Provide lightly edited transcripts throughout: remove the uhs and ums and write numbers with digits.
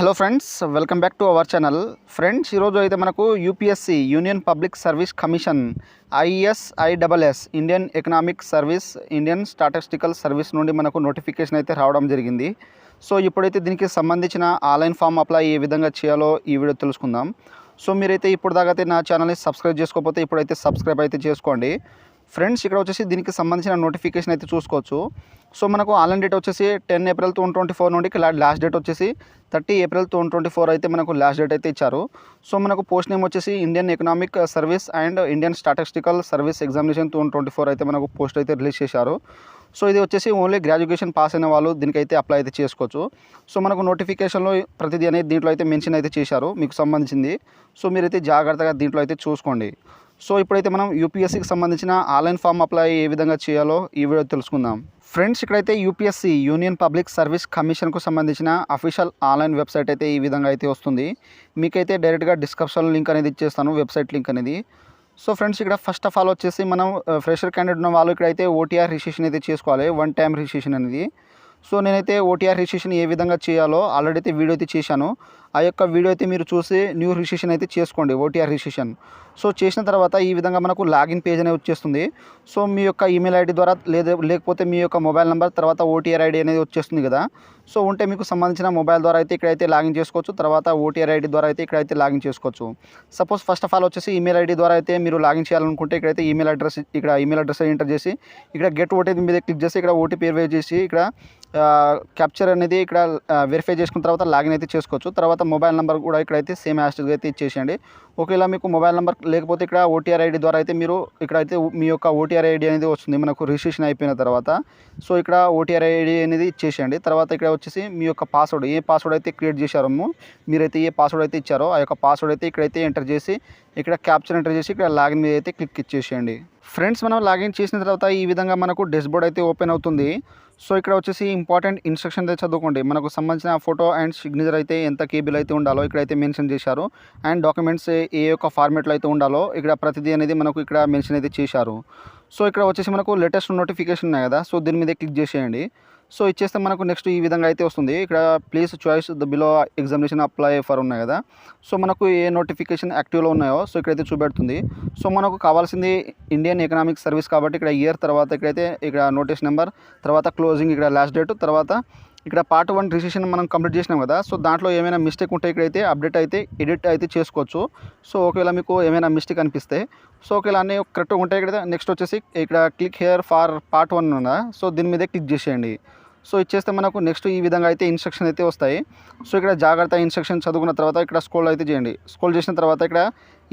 Hello friends, welcome back to our channel. Friends, ఈరోజు అయితే మనకు UPSC union public service commission ISIS Indian economic service Indian statistical service నుండి మనకు notification అయితే రావడం జరిగింది. సో ఇప్పుడైతే దీనికి సంబంధించిన ఆన్లైన్ ఫామ్ అప్లై ఏ విధంగా చేయాలో ఈ వీడియో తెలుసుకుందాం. సో మీరైతే ఇప్పుడు దాకా అయితే నా ఛానల్ని సబ్స్క్రైబ్ చేసుకోకపోతే ఇప్పుడైతే సబ్స్క్రైబ్ అయితే చేసుకోండి. ఫ్రెండ్స్, ఇక్కడ వచ్చేసి దీనికి సంబంధించిన నోటిఫికేషన్ అయితే చూసుకోవచ్చు. సో మనకు ఆన్లైన్ డేట్ వచ్చేసి 10 ఏప్రిల్ 2024 నుండి లాస్ట్ డేట్ వచ్చేసి 30 ఏప్రిల్ 2024 అయితే మనకు లాస్ట్ డేట్ అయితే ఇచ్చారు. సో మనకు పోస్ట్ నేమ్ వచ్చేసి Indian economic service and Indian statistical service examination 2024 అయితే మనకు పోస్ట్ అయితే రిలీజ్ చేశారు. సో ఇది వచ్చేసి ఓన్లీ గ్రాడ్యుయేషన్ పాస్ అయిన వాళ్ళు దీనికైతే అప్లై అయితే చేసుకోవచ్చు. సో మనకు నోటిఫికేషన్లో ప్రతిదీ అనేది దీంట్లో అయితే మెన్షన్ అయితే చేశారు మీకు సంబంధించింది. సో మీరైతే జాగ్రత్తగా దీంట్లో అయితే చూసుకోండి. సో ఇప్పుడైతే మనం యూపీఎస్సీకి సంబంధించిన ఆన్లైన్ ఫామ్ అప్లై ఏ విధంగా చేయాలో ఈ వీడియో తెలుసుకుందాం. ఫ్రెండ్స్, ఇక్కడైతే యూపీఎస్సీ యూనియన్ పబ్లిక్ సర్వీస్ కమిషన్కు సంబంధించిన అఫీషియల్ ఆన్లైన్ వెబ్సైట్ అయితే ఈ విధంగా అయితే వస్తుంది. మీకైతే డైరెక్ట్గా డిస్క్రిప్షన్ లింక్ అనేది ఇచ్చేస్తాను, వెబ్సైట్ లింక్ అనేది. సో ఫ్రెండ్స్, ఇక్కడ ఫస్ట్ ఆఫ్ ఆల్ వచ్చేసి మనం ఫ్రెషర్ క్యాండిడేట్ ఉన్న వాళ్ళు ఇక్కడైతే ఓటీఆర్ రిజిస్ట్రేషన్ అయితే చేసుకోవాలి, 1 టైం రిజిస్ట్రేషన్ అనేది. సో నేనైతే ఓటీఆర్ రిజిస్ట్రేషన్ ఏ విధంగా చేయాలో ఆల్రెడీ అయితే వీడియో అయితే చేశాను. ఆ యొక్క వీడియో అయితే మీరు చూసి న్యూ రిజిస్ట్రేషన్ అయితే చేసుకోండి, ఓటీఆర్ రిజిస్ట్రేషన్. సో చేసిన తర్వాత ఈ విధంగా మనకు లాగిన్ పేజ్ అనేది వచ్చేస్తుంది. సో మీ యొక్క ఈమెయిల్ ఐడి ద్వారా లేకపోతే మీ యొక్క మొబైల్ నెంబర్ తర్వాత ఓటీఆర్ ఐడి అనేది వచ్చేస్తుంది కదా. సో ఉంటే మీకు సంబంధించిన మొబైల్ ద్వారా అయితే ఇక్కడైతే లాగిన్ చేసుకోవచ్చు, తర్వాత ఓటీఆర్ ఐడి ద్వారా అయితే ఇక్కడైతే లాగిన్ చేసుకోవచ్చు. సపోజ్ ఫస్ట్ ఆఫ్ ఆల్ వచ్చేసి ఈమెయిల్ ఐడి ద్వారా అయితే మీరు లాగిన్ చేయాలనుకుంటే ఇక్కడైతే ఈమెయిల్ అడ్రస్ ఎంటర్ చేసి ఇక్కడ గెట్ ఓటీపీ మీద క్లిక్ చేసి ఇక్కడ ఓటీపీ వెరిఫై చేసి ఇక్కడ క్యాప్చర్ అనేది ఇక్కడ వెరిఫై చేసుకున్న తర్వాత లాగిన్ అయితే చేసుకోవచ్చు. తర్వాత మొబైల్ నెంబర్ కూడా ఇక్కడైతే సేమ్ హ్యాష్ట్యాగ్ అయితే ఇచ్చేసేయండి. ఒకవేళ మీకు మొబైల్ నెంబర్ లేకపోతే ఇక్కడ ఓటీఆర్ ఐడి ద్వారా అయితే మీరు ఇక్కడైతే మీ యొక్క ఓటీఆర్ ఐడి అనేది వస్తుంది మనకు రిజిస్ట్రేషన్ అయిపోయిన తర్వాత. సో ఇక్కడ ఓటీఆర్ ఐడి అనేది ఇచ్చేసేయండి. తర్వాత ఇక్కడ వచ్చేసి మీ యొక్క పాస్వర్డ్, ఏ పాస్వర్డ్ అయితే క్రియేట్ చేశారో మీరైతే ఏ పాస్వర్డ్ అయితే ఇచ్చారో ఆ యొక్క పాస్వర్డ్ అయితే ఇక్కడైతే ఎంటర్ చేసి ఇక్కడ క్యాప్చర్ ఎంటర్ చేసి ఇక్కడ లాగిన్ మీద అయితే క్లిక్ ఇచ్చేసేయండి. ఫ్రెండ్స్, మనం లాగిన్ చేసిన తర్వాత ఈ విధంగా మనకు డాష్బోర్డ్ అయితే ఓపెన్ అవుతుంది. సో ఇక్కడ వచ్చేసి ఇంపార్టెంట్ ఇన్స్ట్రక్షన్ అయితే చదువుకోండి. మనకు సంబంధించిన ఫోటో అండ్ సిగ్నేచర్ అయితే ఎంత కేబీలు అయితే ఉండాలో ఇక్కడైతే మెన్షన్ చేశారు. అండ్ డాక్యుమెంట్స్ ఏ యొక్క ఫార్మేట్లో అయితే ఉండాలో ఇక్కడ ప్రతిదీ అనేది మనకు ఇక్కడ మెన్షన్ అయితే చేశారు. సో ఇక్కడ వచ్చేసి మనకు లేటెస్ట్ నోటిఫికేషన్ ఉన్నాయి కదా, సో దీని మీద క్లిక్ చేసేయండి. సో ఇచ్చేస్తే మనకు నెక్స్ట్ ఈ విధంగా అయితే వస్తుంది. ఇక్కడ please choice the below examination apply for ఉన్నాయి కదా. సో మనకు ఏ నోటిఫికేషన్ యాక్టివ్లో ఉన్నాయో సో ఇక్కడైతే చూపెడుతుంది. సో మనకు కావాల్సింది ఇండియన్ ఎకనామిక్ సర్వీస్ కాబట్టి ఇక్కడ ఇయర్, తర్వాత ఇక్కడైతే ఇక్కడ నోటీస్ నెంబర్, తర్వాత క్లోజింగ్, ఇక్కడ లాస్ట్ డేట్, తర్వాత ఇక్కడ పార్ట్ 1 రిజిస్ట్రేషన్ మనం కంప్లీట్ చేసినాం కదా. సో దాంట్లో ఏమైనా మిస్టేక్ ఉంటే ఇక్కడైతే అప్డేట్ అయితే ఎడిట్ అయితే చేసుకోవచ్చు. సో ఒకవేళ మీకు ఏమైనా మిస్టేక్ అనిపిస్తే, సో ఒకవేళ అన్నీ కరెక్ట్గా ఉంటే ఇక్కడ నెక్స్ట్ వచ్చేసి ఇక్కడ క్లిక్ హియర్ ఫర్ పార్ట్ 1 ఉందా, సో దీని మీదే క్లిక్ చేసేయండి. సో ఇచ్చేస్తే మనకు నెక్స్ట్ ఈ విధంగా అయితే ఇన్స్ట్రక్షన్ అయితే వస్తాయి. సో ఇక్కడ జాగ్రత్త ఇన్స్ట్రక్షన్ చదువుకున్న తర్వాత ఇక్కడ స్క్రోల్ అయితే చేయండి. స్క్రోల్ చేసిన తర్వాత ఇక్కడ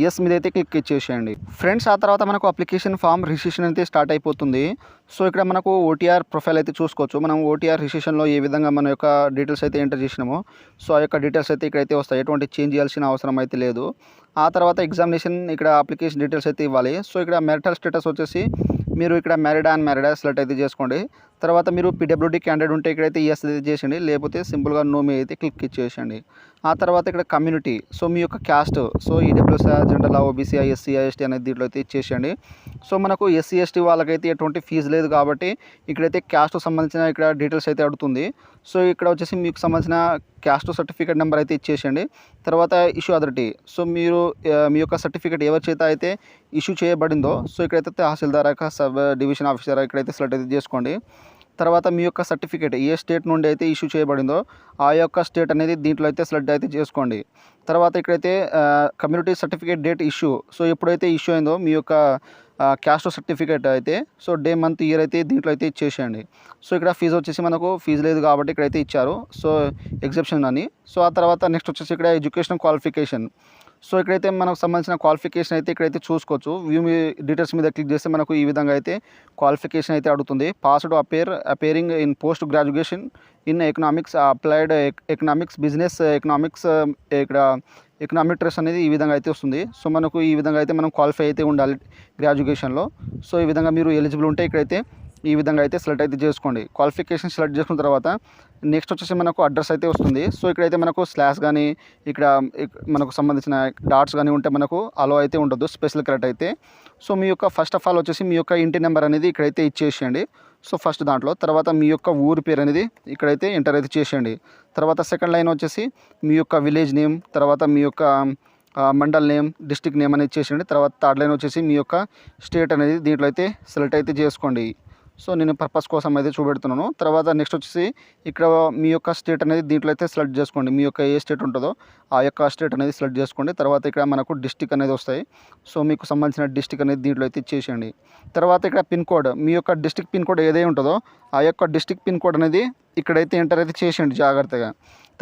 ఎస్ మీద అయితే క్లిక్ ఇచ్చేసేయండి. ఫ్రెండ్స్, ఆ తర్వాత మనకు అప్లికేషన్ ఫామ్ రిజిస్ట్రేషన్ అయితే స్టార్ట్ అయిపోతుంది. సో ఇక్కడ మనకు ఓటీఆర్ ప్రొఫైల్ అయితే చూసుకోవచ్చు. మనం ఓటీఆర్ రిజిస్ట్రేషన్లో ఏ విధంగా మన యొక్క డీటెయిల్స్ అయితే ఎంటర్ చేసినామో సో ఆ యొక్క డీటెయిల్స్ అయితే ఇక్కడైతే వస్తాయి, ఎటువంటి చేంజ్ చేయాల్సిన అవసరం అయితే లేదు. ఆ తర్వాత ఎగ్జామినేషన్ ఇక్కడ అప్లికేషన్ డీటెయిల్స్ అయితే ఇవ్వాలి. సో ఇక్కడ మ్యారిటల్ స్టేటస్ వచ్చేసి మీరు ఇక్కడ మ్యారీడా సెలెక్ట్ అయితే చేసుకోండి. తర్వాత మీరు పీడబ్ల్యూడీ క్యాండిడేట్ ఉంటే ఇక్కడైతే ఎస్ అయితే చేసేయండి, లేకపోతే సింపుల్గా నో మీద అయితే క్లిక్ ఇచ్చేసేయండి. ఆ తర్వాత ఇక్కడ కమ్యూనిటీ, సో మీ యొక్క caste, so EWS, general, OBC, SC, ST అనేది దీంట్లో అయితే ఇచ్చేసేయండి. సో మనకు ఎస్సీ, ఎస్టీ వాళ్ళకైతే ఎటువంటి ఫీజు లేదు కాబట్టి ఇక్కడైతే క్యాస్ట్కు సంబంధించిన ఇక్కడ డీటెయిల్స్ అయితే అడుగుతుంది. సో ఇక్కడ వచ్చేసి మీకు సంబంధించిన క్యాస్ట్ సర్టిఫికేట్ నెంబర్ అయితే ఇచ్చేసేయండి. తర్వాత ఇష్యూ అథారిటీ, సో మీరు మీ యొక్క సర్టిఫికేట్ ఎవరి చేత అయితే ఇష్యూ చేయబడిందో సో ఇక్కడైతే తహసీల్దార్, సబ్ డివిజన్ ఆఫీసర్ ఇక్కడైతే సెలెక్ట్ అయితే చేసుకోండి. తర్వాత మీ యొక్క సర్టిఫికేట్ ఏ స్టేట్ నుండి అయితే ఇష్యూ చేయబడిందో ఆ యొక్క స్టేట్ అనేది దీంట్లో అయితే సెలెక్ట్ అయితే చేసుకోండి. తర్వాత ఇక్కడైతే community certificate date issue, so ఎప్పుడైతే ఇష్యూ అయిందో మీ యొక్క క్యాస్ట్ సర్టిఫికేట్ అయితే సో డే, మంత్, ఇయర్ అయితే దీంట్లో అయితే ఇచ్చేసేయండి. సో ఇక్కడ ఫీజు వచ్చేసి మనకు ఫీజు లేదు కాబట్టి ఇక్కడైతే ఇచ్చారు, సో ఎగ్జెప్షన్ అని. సో ఆ తర్వాత నెక్స్ట్ వచ్చేసి ఇక్కడ ఎడ్యుకేషన్ క్వాలిఫికేషన్, సో ఇక్కడైతే మనకు సంబంధించిన క్వాలిఫికేషన్ అయితే ఇక్కడైతే చూసుకోవచ్చు. వ్యూ డీటెయిల్స్ మీద క్లిక్ చేస్తే మనకు ఈ విధంగా అయితే క్వాలిఫికేషన్ అయితే అడుగుతుంది. Passed appearing in post graduation in economics, applied economics, business economics, ఇక్కడ ఎకనామిక్ ట్రస్ట్ అనేది ఈ విధంగా అయితే వస్తుంది. సో మనకు ఈ విధంగా అయితే మనం క్వాలిఫై అయితే ఉండాలి గ్రాడ్యుయేషన్లో. సో ఈ విధంగా మీరు ఎలిజిబుల్ ఉంటే ఇక్కడైతే ఈ విధంగా అయితే సెలెక్ట్ అయితే చేసుకోండి. క్వాలిఫికేషన్ సెలెక్ట్ చేసుకున్న తర్వాత నెక్స్ట్ వచ్చేసి మనకు అడ్రస్ అయితే వస్తుంది. సో ఇక్కడైతే మనకు స్లాష్ కానీ ఇక్కడ మనకు సంబంధించిన డాట్స్ కానీ ఉంటే మనకు అలో అయితే ఉండదు, స్పెషల్ కరెక్ట్ అయితే. సో మీ యొక్క ఫస్ట్ ఆఫ్ ఆల్ వచ్చేసి మీ యొక్క ఇంటి నెంబర్ అనేది ఇక్కడైతే ఇచ్చేసేయండి. సో ఫస్ట్ దాంట్లో తర్వాత మీ యొక్క ఊరి పేరు అనేది ఇక్కడైతే ఎంటర్ అయితే చేసేయండి. తర్వాత సెకండ్ లైన్ వచ్చేసి మీ యొక్క విలేజ్ నేమ్, తర్వాత మీ యొక్క మండల్ నేమ్, డిస్ట్రిక్ట్ నేమ్ అనేది చేసేయండి. తర్వాత థర్డ్ లైన్ వచ్చేసి మీ యొక్క స్టేట్ అనేది దీంట్లో అయితే సెలెక్ట్ అయితే చేసుకోండి. సో నేను పర్పస్ కోసం అయితే చూపెడుతున్నాను. తర్వాత నెక్స్ట్ వచ్చేసి ఇక్కడ మీ యొక్క స్టేట్ అనేది దీంట్లో అయితే సెలెక్ట్ చేసుకోండి. మీ యొక్క ఏ స్టేట్ ఉంటుందో ఆ యొక్క స్టేట్ అనేది సెలెక్ట్ చేసుకోండి. తర్వాత ఇక్కడ మనకు డిస్ట్రిక్ట్ అనేది వస్తాయి. సో మీకు సంబంధించిన డిస్ట్రిక్ట్ అనేది దీంట్లో అయితే ఇచ్చేసేయండి. తర్వాత ఇక్కడ పిన్ కోడ్, మీ యొక్క డిస్ట్రిక్ట్ పిన్ కోడ్ ఏదై ఉంటుందో ఆ యొక్క డిస్ట్రిక్ట్ పిన్ కోడ్ అనేది ఇక్కడైతే ఎంటర్ అయితే చేసేయండి జాగ్రత్తగా.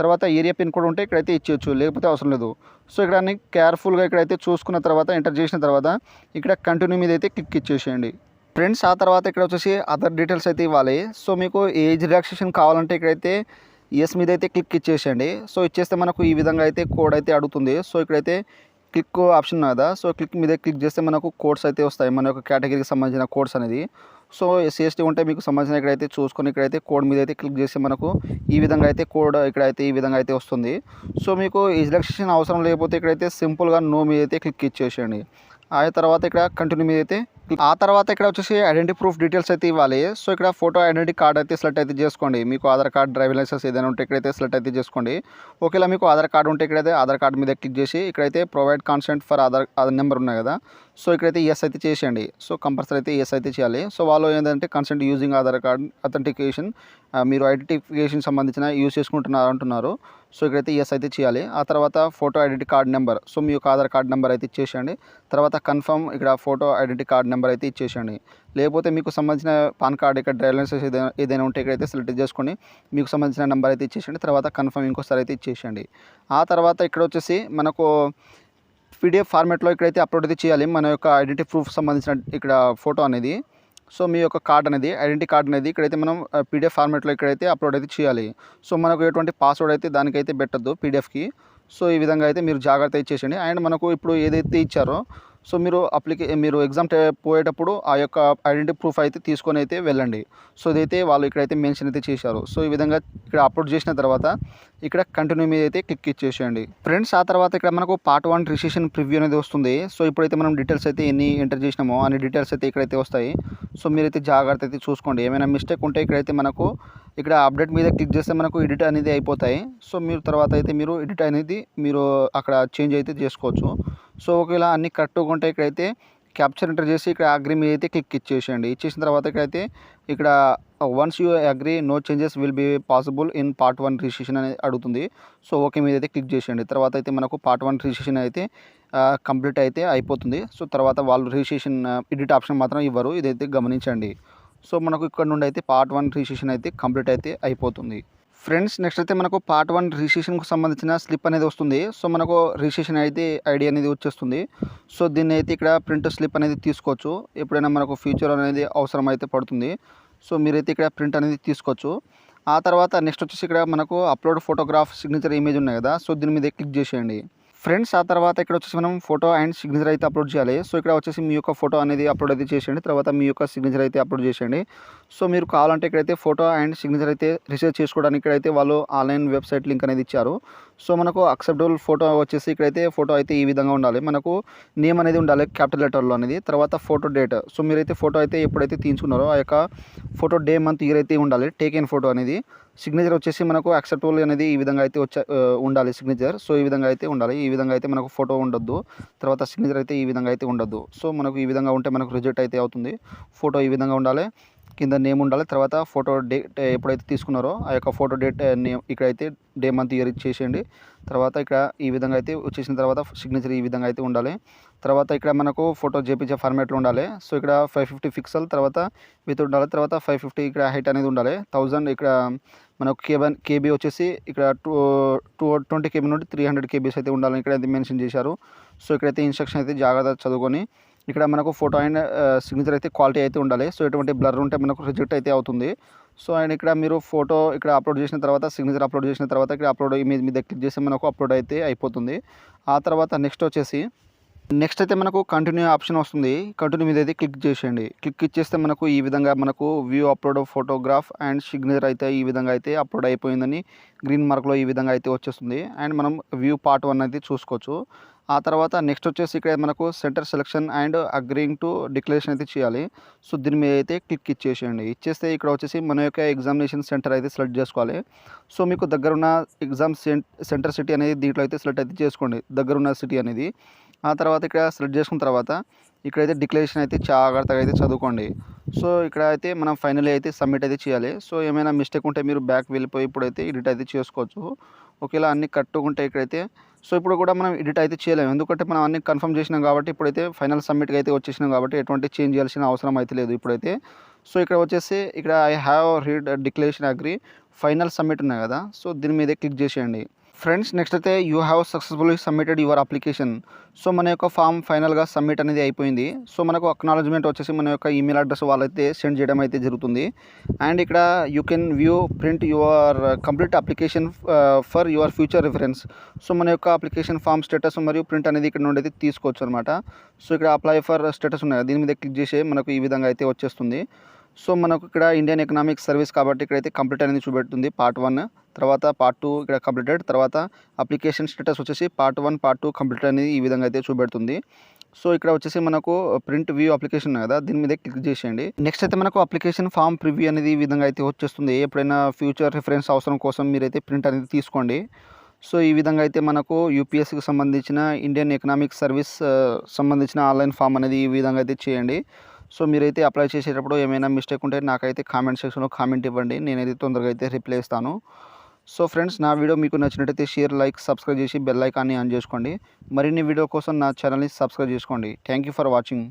తర్వాత ఏరియా పిన్ కోడ్ ఉంటే ఇక్కడైతే ఇచ్చేయచ్చు, లేకపోతే అవసరం లేదు. సో ఇక్కడ అన్ని కేర్ఫుల్గా ఇక్కడైతే చూసుకున్న తర్వాత ఎంటర్ చేసిన తర్వాత ఇక్కడ కంటిన్యూ మీద అయితే క్లిక్ ఇచ్చేసేయండి. ఫ్రెండ్స్ ఆ తర్వాత ఇక్కడ వచ్చేసి అదర్ డీటెయిల్స్ అయితే ఇవ్వాలి. సో మీకు ఏజ్ రిలాక్సేషన్ కావాలంటే ఇక్కడైతే ఎస్ మీద అయితే క్లిక్ ఇచ్చేసేయండి. సో ఇచ్చేస్తే మనకు ఈ విధంగా అయితే కోడ్ అయితే అడుగుతుంది. సో ఇక్కడైతే క్లిక్ ఆప్షన్ కదా, సో క్లిక్ మీద క్లిక్ చేస్తే మనకు కోడ్స్ అయితే వస్తాయి, మన యొక్క కేటగిరీకి సంబంధించిన కోడ్స్ అనేది. సో ఎస్సీ ఉంటే మీకు సంబంధించిన ఇక్కడైతే చూసుకొని ఇక్కడైతే కోడ్ మీద అయితే క్లిక్ చేస్తే మనకు ఈ విధంగా అయితే కోడ్ ఇక్కడైతే ఈ విధంగా అయితే వస్తుంది. సో మీకు ఏజ్ రిలాక్సేషన్ అవసరం లేకపోతే ఇక్కడైతే సింపుల్గా నో మీద అయితే క్లిక్ ఇచ్చేసేయండి. ఆ తర్వాత ఇక్కడ కంటిన్యూ మీద అయితే ఆ తర్వాత ఇక్కడ వచ్చేసి ఐడెంటిటీ ప్రూఫ్ డీటెయిల్స్ అయితే ఇవ్వాలి. సో ఇక్కడ ఫోటో ఐడెంటిటీ కార్డ్ అయితే సెలెక్ట్ అయితే చేసుకోండి. మీకు ఆధార్ కార్డ్, డ్రైవింగ్ లైసెన్స్ ఏదైనా ఉంటే ఇక్కడైతే సెలెక్ట్ అయితే చేసుకోండి. ఒకవేళ మీకు ఆధార్ కార్డు ఉంటే ఇక్కడైతే ఆధార్ కార్డు మీద క్లిక్ చేసి ఇక్కడైతే provide consent for Aadhaar number ఉన్నాయి కదా, సో ఇక్కడైతే ఎస్ అయితే చేసేయండి. సో కంపల్సరీ అయితే ఎస్ అయితే చేయాలి. సో వాళ్ళు ఏంటంటే consent using Aadhaar card authentication, మీరు ఐడెంటిఫికేషన్ సంబంధించిన యూజ్ చేసుకుంటున్నారు అంటున్నారు. సో ఇక్కడైతే ఎస్ అయితే చేయాలి. ఆ తర్వాత photo identity card number, so మీ యొక్క ఆధార్ కార్డ్ నెంబర్ అయితే ఇచ్చేసేయండి. తర్వాత కన్ఫర్మ్ ఇక్కడ ఫోటో ఐడెంటిటీ కార్డ్ నెంబర్ అయితే ఇచ్చేసేయండి. లేకపోతే మీకు సంబంధించిన పాన్ కార్డ్, ఇక్కడ డ్రైవింగ్ లైసెన్స్ ఏదైనా ఉంటే ఇక్కడైతే సెలెక్ట్ చేసుకొని మీకు సంబంధించిన నెంబర్ అయితే ఇచ్చేసేయండి. తర్వాత కన్ఫర్మ్ ఇంకోసారి అయితే ఇచ్చేసేయండి. ఆ తర్వాత ఇక్కడ వచ్చేసి మనకు పీడిఎఫ్ ఫార్మాట్లో ఇక్కడైతే అప్లోడ్ అయితే చేయాలి మన యొక్క ఐడెంటిటీ ప్రూఫ్ సంబంధించిన ఇక్కడ ఫోటో అనేది. సో మీ యొక్క కార్డ్ అనేది, ఐడెంటిటీ కార్డ్ అనేది ఇక్కడైతే మనం పీడిఎఫ్ ఫార్మాట్లో ఇక్కడైతే అప్లోడ్ అయితే చేయాలి. సో మనకు ఎటువంటి పాస్వర్డ్ అయితే దానికైతే పెట్టద్దు పీడిఎఫ్కి. సో ఈ విధంగా అయితే మీరు జాగ్రత్త ఇచ్చేసేయండి. అండ్ మనకు ఇప్పుడు ఏదైతే ఇచ్చారో సో మీరు ఎగ్జామ్ పోయేటప్పుడు ఆ యొక్క ఐడెంటిటీ ప్రూఫ్ అయితే తీసుకొని అయితే వెళ్ళండి. సో ఇదైతే వాళ్ళు ఇక్కడైతే మెన్షన్ అయితే చేశారు. సో ఈ విధంగా ఇక్కడ అప్లోడ్ చేసిన తర్వాత ఇక్కడ కంటిన్యూ మీద అయితే క్లిక్ ఇచ్చేసేయండి. ఫ్రెండ్స్ ఆ తర్వాత ఇక్కడ మనకు పార్ట్ 1 రిజిస్ట్రేషన్ ప్రివ్యూ అనేది వస్తుంది. సో ఇప్పుడైతే మనం డీటెయిల్స్ అయితే ఎన్ని ఎంటర్ చేసినామో అన్ని డీటెయిల్స్ అయితే ఇక్కడైతే వస్తాయి. సో మీరైతే జాగ్రత్త అయితే చూసుకోండి. ఏమైనా మిస్టేక్ ఉంటే ఇక్కడైతే మనకు ఇక్కడ అప్డేట్ మీద క్లిక్ చేస్తే మనకు ఎడిట్ అనేది అయిపోతాయి. సో మీరు తర్వాత అయితే మీరు ఎడిట్ అనేది మీరు అక్కడ చేంజ్ అయితే చేసుకోవచ్చు. సో ఒకవేళ అన్ని కరెక్ట్గా ఉంటే ఇక్కడైతే క్యాప్చర్ ఎంటర్ చేసి ఇక్కడ అగ్రీ మీద అయితే క్లిక్ ఇచ్చేసేయండి. ఇచ్చేసిన తర్వాత ఇక్కడైతే ఇక్కడ once you agree no changes will be possible in part 1 registration అనేది అడుగుతుంది. సో ఓకే మీద అయితే క్లిక్ చేసేయండి. తర్వాత అయితే మనకు పార్ట్ 1 రిజిస్ట్రేషన్ అయితే కంప్లీట్ అయితే అయిపోతుంది. సో తర్వాత వాళ్ళు రిజిస్ట్రేషన్ ఎడిట్ ఆప్షన్ మాత్రం ఇవ్వరు, ఇదైతే గమనించండి. సో మనకు ఇక్కడ నుండి అయితే పార్ట్ 1 రిజిస్ట్రేషన్ అయితే కంప్లీట్ అయితే అయిపోతుంది. ఫ్రెండ్స్ నెక్స్ట్ అయితే మనకు పార్ట్ 1 రిజిస్ట్రేషన్కు సంబంధించిన స్లిప్ అనేది వస్తుంది. సో మనకు రిజిస్ట్రేషన్ అయితే ఐడి అనేది వచ్చేస్తుంది. సో దీన్ని అయితే ఇక్కడ ప్రింట్ స్లిప్ అనేది తీసుకోవచ్చు. ఎప్పుడైనా మనకు ఫ్యూచర్ అనేది అవసరం అయితే పడుతుంది. సో మీరైతే ఇక్కడ ప్రింట్ అనేది తీసుకోవచ్చు. ఆ తర్వాత నెక్స్ట్ వచ్చేసి ఇక్కడ మనకు అప్లోడ్ ఫోటోగ్రాఫ్, సిగ్నేచర్ ఇమేజ్ ఉన్నాయి కదా, సో దీని మీద క్లిక్ చేసేయండి. ఫ్రెండ్స్ ఆ తర్వాత ఇక్కడ వచ్చేసి మనం ఫోటో అండ్ సిగ్నేచర్ అయితే అప్లోడ్ చేయాలి. సో ఇక్కడ వచ్చేసి మీ యొక్క ఫోటో అనేది అప్లోడ్ అయితే చేసేయండి. తర్వాత మీ యొక్క సిగ్నేచర్ అయితే అప్లోడ్ చేసేయండి. సో మీరు కావాలంటే ఇక్కడైతే ఫోటో అండ్ సిగ్నేచర్ అయితే రిసీవ్ చేసుకోవడానికి ఇక్కడైతే వాళ్ళు ఆన్లైన్ వెబ్సైట్ లింక్ అనేది ఇచ్చారు. సో మనకు అక్సెప్టబుల్ ఫోటో వచ్చేసి ఇక్కడైతే ఫోటో అయితే ఈ విధంగా ఉండాలి. మనకు నేమ్ అనేది ఉండాలి క్యాపిటల్ లెటర్లో అనేది. తర్వాత ఫోటో డేట్, సో మీరైతే ఫోటో అయితే ఎప్పుడైతే తీసుకున్నారో ఆ యొక్క ఫోటో డే, మంత్, ఇయర్ అయితే ఉండాలి టేకెన్ ఫోటో అనేది. సిగ్నేచర్ వచ్చేసి మనకు యాక్సెప్టబుల్ అనేది ఈ విధంగా అయితే ఉండాలి సిగ్నేచర్. సో ఈ విధంగా అయితే ఉండాలి. ఈ విధంగా అయితే మనకు ఫోటో ఉండొద్దు. తర్వాత సిగ్నేచర్ అయితే ఈ విధంగా అయితే ఉండొద్దు. సో మనకు ఈ విధంగా ఉంటే మనకు రిజెక్ట్ అయితే అవుతుంది. ఫోటో ఈ విధంగా ఉండాలి, కింద నేమ్ ఉండాలి. తర్వాత ఫోటో డేట్ ఎప్పుడైతే తీసుకున్నారో ఆ యొక్క ఫోటో డేట్ నేమ్ ఇక్కడైతే డే, మంత్, ఇయర్ ఇచ్చేసేయండి. తర్వాత ఇక్కడ ఈ విధంగా అయితే వచ్చేసిన తర్వాత సిగ్నేచర్ ఈ విధంగా అయితే ఉండాలి. తర్వాత ఇక్కడ మనకు ఫోటో జేపీజీ ఫార్మాట్లో ఉండాలి. సో ఇక్కడ 550 పిక్సెల్ తర్వాత విత్ ఉండాలి. తర్వాత 550 ఇక్కడ హైట్ అనేది ఉండాలి. 1000 ఇక్కడ మనకు కేబీ వచ్చేసి ఇక్కడ 220 KB నుండి 300 KBs అయితే ఉండాలని ఇక్కడైతే మెన్షన్ చేశారు. సో ఇక్కడైతే ఇన్స్ట్రక్షన్ అయితే జాగ్రత్తగా చదువుకొని ఇక్కడ మనకు ఫోటో అండ్ సిగ్నేచర్ అయితే క్వాలిటీ అయితే ఉండాలి. సో ఎటువంటి బ్లర్ ఉంటే మనకు రిజెక్ట్ అయితే అవుతుంది. సో అండ్ ఇక్కడ మీరు ఫోటో ఇక్కడ అప్లోడ్ చేసిన తర్వాత సిగ్నేచర్ అప్లోడ్ చేసిన తర్వాత ఇక్కడ అప్లోడ్ ఇమేజ్ మీద క్లిక్ చేసి మనకు అప్లోడ్ అయితే అయిపోతుంది. ఆ తర్వాత నెక్స్ట్ వచ్చేసి నెక్స్ట్ అయితే మనకు కంటిన్యూ ఆప్షన్ వస్తుంది. కంటిన్యూ మీద అయితే క్లిక్ చేసేయండి. క్లిక్ ఇచ్చేస్తే మనకు ఈ విధంగా మనకు view upload photograph and signature అయితే ఈ విధంగా అయితే అప్లోడ్ అయిపోయిందని గ్రీన్ మార్క్లో ఈ విధంగా అయితే వచ్చేస్తుంది. అండ్ మనం వ్యూ పార్ట్ 1 అయితే చూసుకోవచ్చు. ఆ తర్వాత నెక్స్ట్ వచ్చేసి ఇక్కడ మనకు centre selection and agreeing to declaration అయితే చేయాలి. సో దీని మీద అయితే క్లిక్ ఇచ్చేసేయండి. ఇచ్చేస్తే ఇక్కడ వచ్చేసి మన యొక్క ఎగ్జామినేషన్ సెంటర్ అయితే సెలెక్ట్ చేసుకోవాలి. సో మీకు దగ్గరున్న ఎగ్జామ్ సెంటర్ సిటీ అనేది దీంట్లో అయితే సెలెక్ట్ అయితే చేసుకోండి, దగ్గరున్న సిటీ అనేది. ఆ తర్వాత ఇక్కడ సెలెక్ట్ చేసుకున్న తర్వాత ఇక్కడైతే డిక్లరేషన్ అయితే జాగ్రత్తగా అయితే చదువుకోండి. సో ఇక్కడ అయితే మనం ఫైనల్లీ అయితే సబ్మిట్ అయితే చేయాలి. సో ఏమైనా మిస్టేక్ ఉంటే మీరు బ్యాక్ వెళ్ళిపోయి ఇప్పుడైతే ఎడిట్ అయితే చేసుకోవచ్చు. ఒకేలా అన్నీ కరెక్ట్గా ఉంటే ఇక్కడైతే సో ఇప్పుడు కూడా మనం ఎడిట్ అయితే చేయలేము, ఎందుకంటే మనం అన్ని కన్ఫర్మ్ చేసినాం కాబట్టి ఇప్పుడైతే ఫైనల్ సబ్మిట్గా అయితే వచ్చేసినాం కాబట్టి ఎటువంటి చేంజ్ చేయాల్సిన అవసరం అయితే లేదు ఇప్పుడైతే. సో ఇక్కడ వచ్చేసి ఇక్కడ I have read declaration agree final submit ఉన్నాయి కదా, సో దీని మీదే క్లిక్ చేసేయండి. ఫ్రెండ్స్ నెక్స్ట్ అయితే you have successfully submitted your application. So మన యొక్క ఫామ్ ఫైనల్గా సబ్మిట్ అనేది అయిపోయింది. సో మనకు అక్నాలజ్మెంట్ వచ్చేసి మన యొక్క ఈమెయిల్ అడ్రస్ వాళ్ళైతే సెండ్ చేయడం అయితే జరుగుతుంది. అండ్ ఇక్కడ you can view print your complete application for your future reference. So మన యొక్క అప్లికేషన్ ఫామ్ స్టేటస్ మరియు ప్రింట్ అనేది ఇక్కడ నుండి అయితే తీసుకోవచ్చు అనమాట. సో ఇక్కడ అప్లై ఫర్ స్టేటస్ ఉన్నాయి, దీని మీద క్లిక్ చేసి మనకు ఈ విధంగా అయితే వచ్చేస్తుంది. సో మనకు ఇక్కడ ఇండియన్ ఎకనామిక్ సర్వీస్ కాబట్టి ఇక్కడైతే కంప్లీట్ అనేది చూపెడుతుంది పార్ట్ 1, తర్వాత పార్ట్ 2 ఇక్కడ కంప్లీటెడ్, తర్వాత అప్లికేషన్ స్టేటస్ వచ్చేసి పార్ట్ 1 పార్ట్ 2 కంప్లీట్ అనేది ఈ విధంగా అయితే చూపెడుతుంది. సో ఇక్కడ వచ్చేసి మనకు ప్రింట్ వ్యూ అప్లికేషన్ ఉంది కదా, దీని మీద క్లిక్ చేసేయండి. నెక్స్ట్ అయితే మనకు అప్లికేషన్ ఫామ్ ప్రివ్యూ అనేది ఈ విధంగా అయితే వచ్చేస్తుంది. ఎప్పుడైనా ఫ్యూచర్ రిఫరెన్స్ అవసరం కోసం మీరైతే ప్రింట్ అనేది తీసుకోండి. సో ఈ విధంగా అయితే మనకు యూపీఎస్సికి సంబంధించిన ఇండియన్ ఎకనామిక్ సర్వీస్ సంబంధించిన ఆన్లైన్ ఫామ్ అనేది ఈ విధంగా అయితే చేయండి. సో మీరైతే అప్లై చేసేటప్పుడు ఏమైనా మిస్టేక్ ఉంటే నాకైతే కామెంట్ సెక్షన్లో కామెంట్ ఇవ్వండి, నేనైతే తొందరగా అయితే రిప్లై ఇస్తాను. సో ఫ్రెండ్స్ నా వీడియో మీకు నచ్చినట్టయితే షేర్, లైక్, సబ్స్క్రైబ్ చేసి బెల్ ఐకాన్ని ఆన్ చేసుకోండి. మరిన్ని వీడియో కోసం నా ఛానల్ని సబ్స్క్రైబ్ చేసుకోండి. Thank you for watching.